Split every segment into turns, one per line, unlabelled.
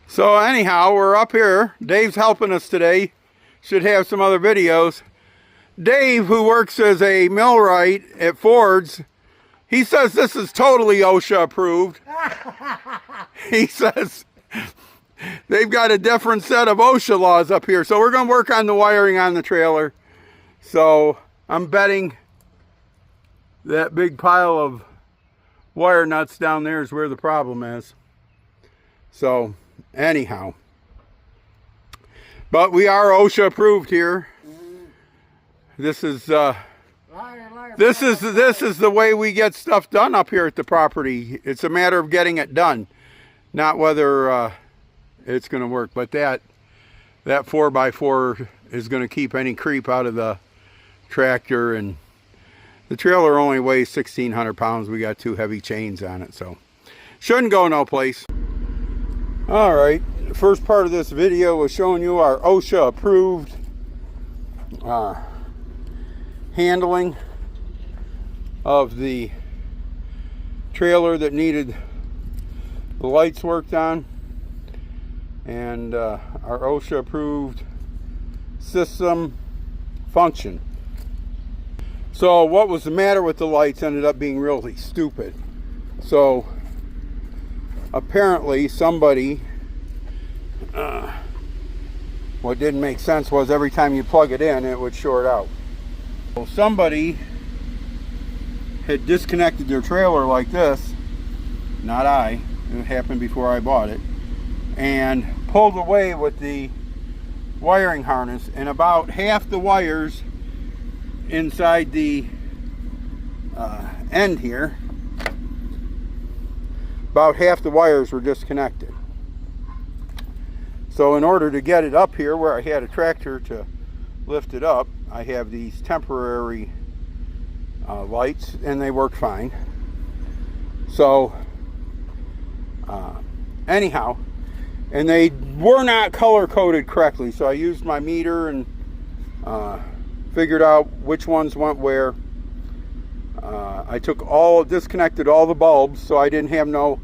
So anyhow, we're up here. Dave's helping us today. Should have some other videos. Dave, who works as a millwright at Ford's, he says this is totally OSHA approved. He says they've got a different set of OSHA laws up here. So we're going to work on the wiring on the trailer. So I'm betting that big pile of wire nuts down there is where the problem is. So anyhow, but we are OSHA approved here. This is this is the way we get stuff done up here at the property. It's a matter of getting it done, not whether it's going to work. But that 4x4 is going to keep any creep out of the tractor, and the trailer only weighs 1,600 pounds. We got 2 heavy chains on it, so shouldn't go no place. All right, the first part of this video was showing you our OSHA approved handling of the trailer that needed the lights worked on, and our OSHA approved system function. So what was the matter with the lights ended up being really stupid. So apparently somebody, what didn't make sense was every time you plug it in, it would short out. So somebody had disconnected their trailer like this, not I, it happened before I bought it, and pulled away with the wiring harness, and about half the wires inside the end here, about half the wires were disconnected. So in order to get it up here where I had a tractor to lift it up, I have these temporary lights, and they work fine. So anyhow, and they were not color coded correctly, so I used my meter and figured out which ones went where. I disconnected all the bulbs, so I didn't have no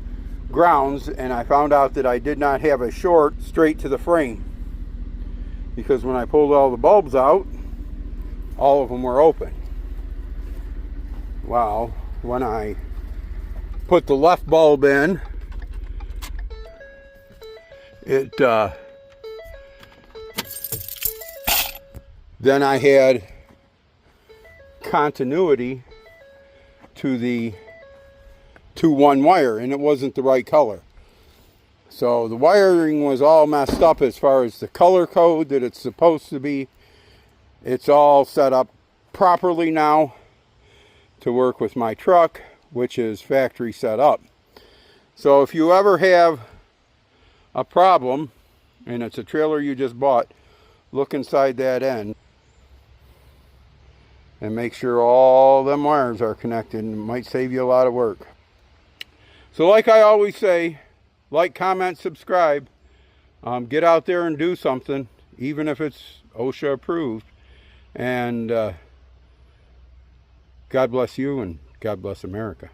grounds, and I found out that I did not have a short straight to the frame, because when I pulled all the bulbs out, all of them were open. Well, when I put the left bulb in, then I had continuity to the 2-1 wire, and it wasn't the right color. So the wiring was all messed up as far as the color code that it's supposed to be. It's all set up properly now to work with my truck, which is factory set up. So if you ever have a problem and it's a trailer you just bought, look inside that end and make sure all them wires are connected, and it might save you a lot of work. So like I always say, like, comment, subscribe. Get out there and do something, even if it's OSHA approved. And God bless you, and God bless America.